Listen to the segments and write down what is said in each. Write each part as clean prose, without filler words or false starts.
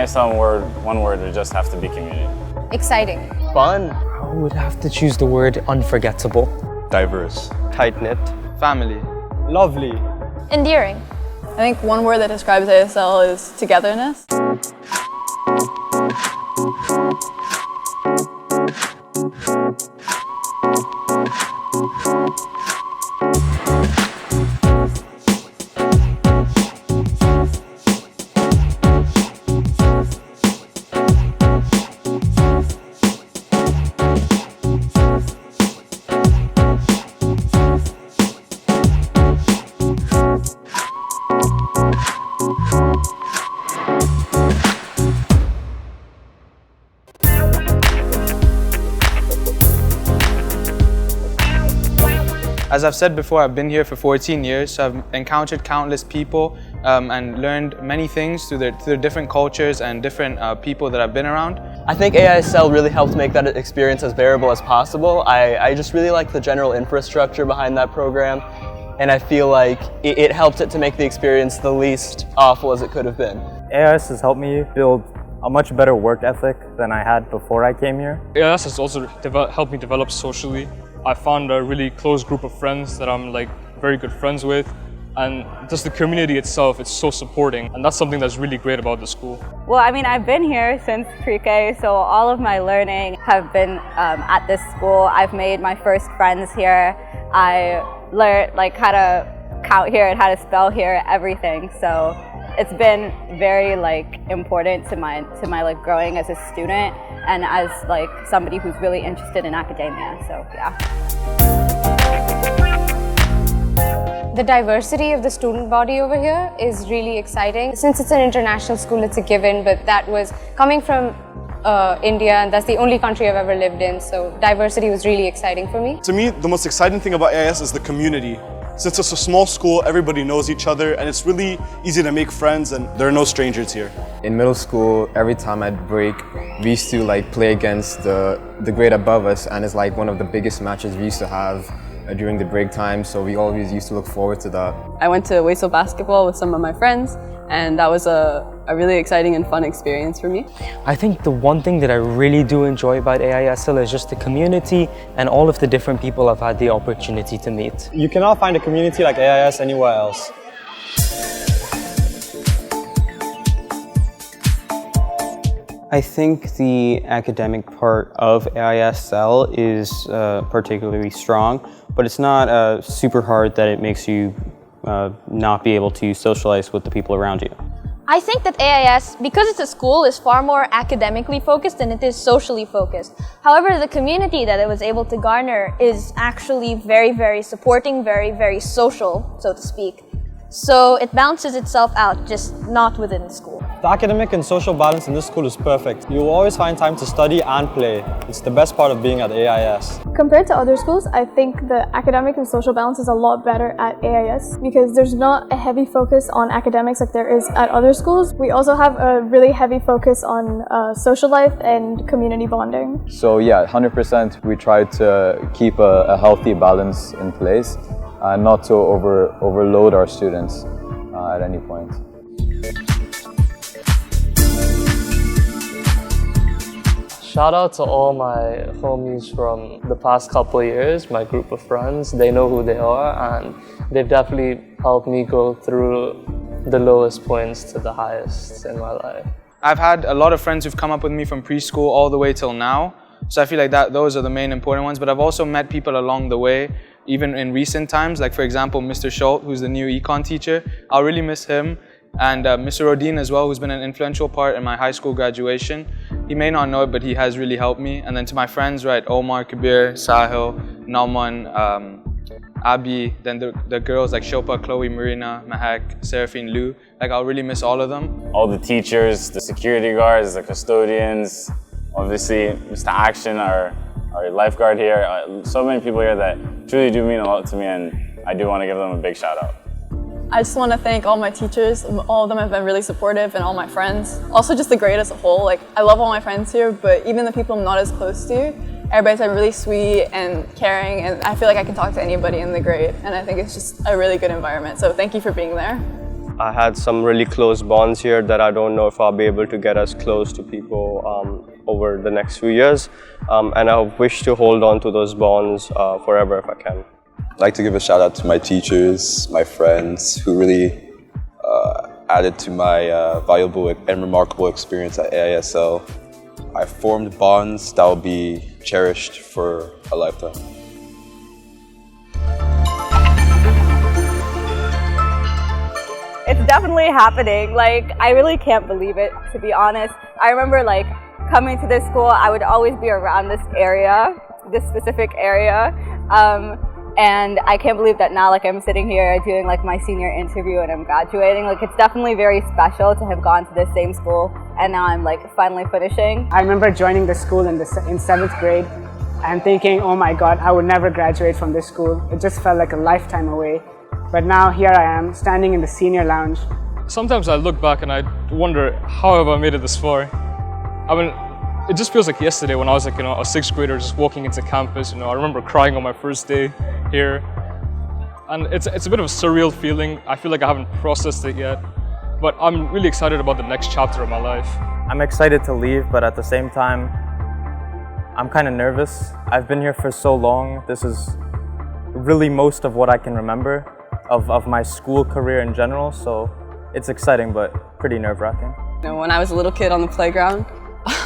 AISL one word would just have to be community. Exciting. Fun. I would have to choose the word unforgettable. Diverse. Tight-knit. Family. Lovely. Endearing. I think one word that describes AISL is togetherness. As I've said before, I've been here for 14 years, so I've encountered countless people and learned many things through the different cultures and different people that I've been around. I think AISL really helped make that experience as bearable as possible. I just really like the general infrastructure behind that program, and I feel like it helped it to make the experience the least awful as it could have been. AIS has helped me build a much better work ethic than I had before I came here. AIS has also helped me develop socially. I found a really close group of friends that I'm very good friends with, and just the community itself, it's so supporting, and that's something that's really great about the school. Well, I mean, I've been here since pre-K, so all of my learning have been at this school. I've made my first friends here. I learned how to count here and how to spell here, everything. So it's been very important to my growing as a student and as somebody who's really interested in academia. So yeah. The diversity of the student body over here is really exciting. Since it's an international school, it's a given, but that was coming from India, and that's the only country I've ever lived in, so diversity was really exciting for me. To me, the most exciting thing about AIS is the community. Since it's a small school, everybody knows each other, and it's really easy to make friends, and there are no strangers here. In middle school, every time I'd break, we used to play against the grade above us, and it's one of the biggest matches we used to have during the break time, so we always used to look forward to that. I went to AISL basketball with some of my friends, and that was a really exciting and fun experience for me. I think the one thing that I really do enjoy about AISL is just the community and all of the different people I've had the opportunity to meet. You cannot find a community like AIS anywhere else. I think the academic part of AISL is particularly strong, but it's not super hard that it makes you not be able to socialize with the people around you. I think that AIS, because it's a school, is far more academically focused than it is socially focused. However, the community that it was able to garner is actually very, very supporting, very, very social, so to speak. So it balances itself out, just not within the school. The academic and social balance in this school is perfect. You will always find time to study and play. It's the best part of being at AIS. Compared to other schools, I think the academic and social balance is a lot better at AIS because there's not a heavy focus on academics like there is at other schools. We also have a really heavy focus on social life and community bonding. So yeah, 100% we try to keep a healthy balance in place, not to overload our students at any point. Shout out to all my homies from the past couple of years, my group of friends. They know who they are, and they've definitely helped me go through the lowest points to the highest in my life. I've had a lot of friends who've come up with me from preschool all the way till now, so I feel like those are the main important ones, but I've also met people along the way, even in recent times, like for example Mr. Schultz, who's the new econ teacher. I'll really miss him. And Mr. Rodin as well, who's been an influential part in my high school graduation. He may not know it, but he has really helped me. And then to my friends, right, Omar, Kabir, Sahil, Nauman, Abby, then the girls like Shilpa, Chloe, Marina, Mahak, Seraphine, Lou. I'll really miss all of them. All the teachers, the security guards, the custodians, obviously Mr. Action, our lifeguard here. So many people here that truly do mean a lot to me, and I do want to give them a big shout out. I just want to thank all my teachers. All of them have been really supportive, and all my friends. Also just the grade as a whole. I love all my friends here, but even the people I'm not as close to, everybody's been really sweet and caring, and I feel like I can talk to anybody in the grade, and I think it's just a really good environment. So thank you for being there. I had some really close bonds here that I don't know if I'll be able to get as close to people over the next few years. And I wish to hold on to those bonds forever if I can. I'd like to give a shout out to my teachers, my friends, who really added to my valuable and remarkable experience at AISL. I formed bonds that will be cherished for a lifetime. It's definitely happening. Like, I really can't believe it, to be honest. I remember like coming to this school, I would always be around this area, this specific area. And I can't believe that now like I'm sitting here doing like my senior interview and I'm graduating. Like, it's definitely very special to have gone to the same school and now I'm like finally finishing. I remember joining the school in 7th grade and thinking, oh my God, I would never graduate from this school. It just felt like a lifetime away. But now here I am, standing in the senior lounge. Sometimes I look back and I wonder, how have I made it this far? I mean, it just feels like yesterday when I was like, a 6th grader just walking into campus. I remember crying on my first day here. And it's a bit of a surreal feeling. I feel like I haven't processed it yet. But I'm really excited about the next chapter of my life. I'm excited to leave, but at the same time, I'm kind of nervous. I've been here for so long. This is really most of what I can remember of my school career in general, so it's exciting but pretty nerve-wracking. When I was a little kid on the playground,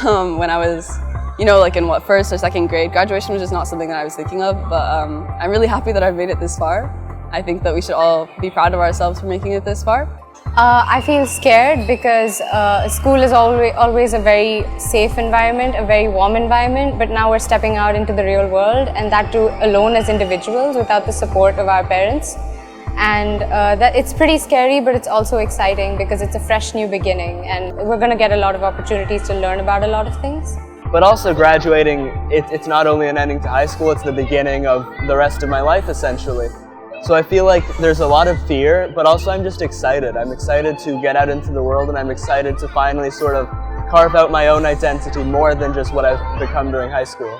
when I was, like in 1st or 2nd grade, graduation was just not something that I was thinking of, but I'm really happy that I've made it this far. I think that we should all be proud of ourselves for making it this far. I feel scared because school is always a very safe environment, a very warm environment, but now we're stepping out into the real world, and that too alone as individuals without the support of our parents. And that it's pretty scary, but it's also exciting because it's a fresh new beginning and we're going to get a lot of opportunities to learn about a lot of things. But also graduating, it's not only an ending to high school, it's the beginning of the rest of my life essentially. So I feel like there's a lot of fear, but also I'm just excited. I'm excited to get out into the world and I'm excited to finally sort of carve out my own identity more than just what I've become during high school.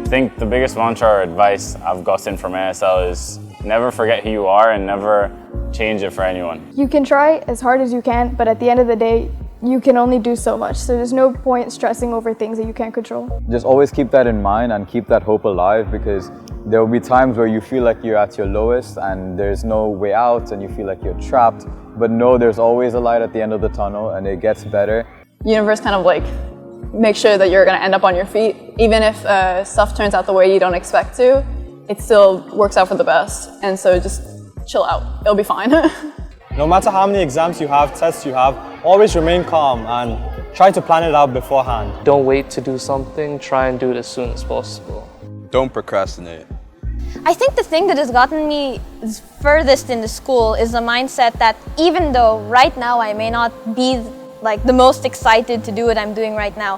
I think the biggest mantra or advice I've gotten from AISL is never forget who you are and never change it for anyone. You can try as hard as you can, but at the end of the day, you can only do so much. So there's no point stressing over things that you can't control. Just always keep that in mind and keep that hope alive, because there will be times where you feel like you're at your lowest and there's no way out and you feel like you're trapped. But no, there's always a light at the end of the tunnel and it gets better. Universe kind of like make sure that you're going to end up on your feet. Even if stuff turns out the way you don't expect to, it still works out for the best. And so just chill out. It'll be fine. No matter how many exams you have, tests you have, always remain calm and try to plan it out beforehand. Don't wait to do something, try and do it as soon as possible. Don't procrastinate. I think the thing that has gotten me furthest in the school is the mindset that even though right now I may not be like the most excited to do what I'm doing right now,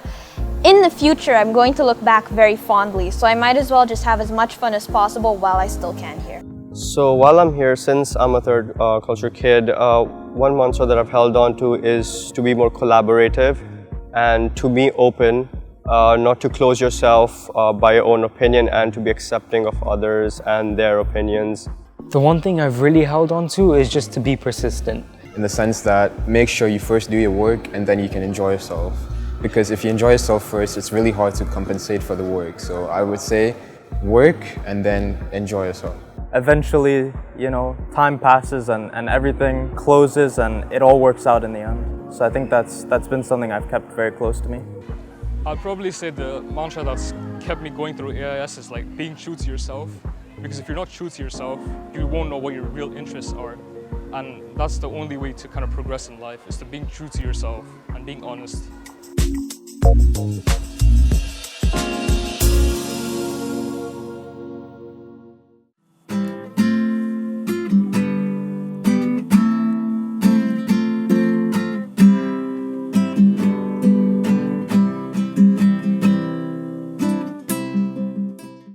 in the future I'm going to look back very fondly, so I might as well just have as much fun as possible while I still can here. So while I'm here, since I'm a third culture kid, one mantra that I've held on to is to be more collaborative and to be open, not to close yourself by your own opinion, and to be accepting of others and their opinions. The one thing I've really held on to is just to be persistent. In the sense that make sure you first do your work and then you can enjoy yourself. Because if you enjoy yourself first, it's really hard to compensate for the work. So I would say work and then enjoy yourself. Eventually, time passes and everything closes and it all works out in the end. So I think that's been something I've kept very close to me. I'd probably say the mantra that's kept me going through AIS is like being true to yourself. Because if you're not true to yourself, you won't know what your real interests are. And that's the only way to kind of progress in life, is to being true to yourself and being honest.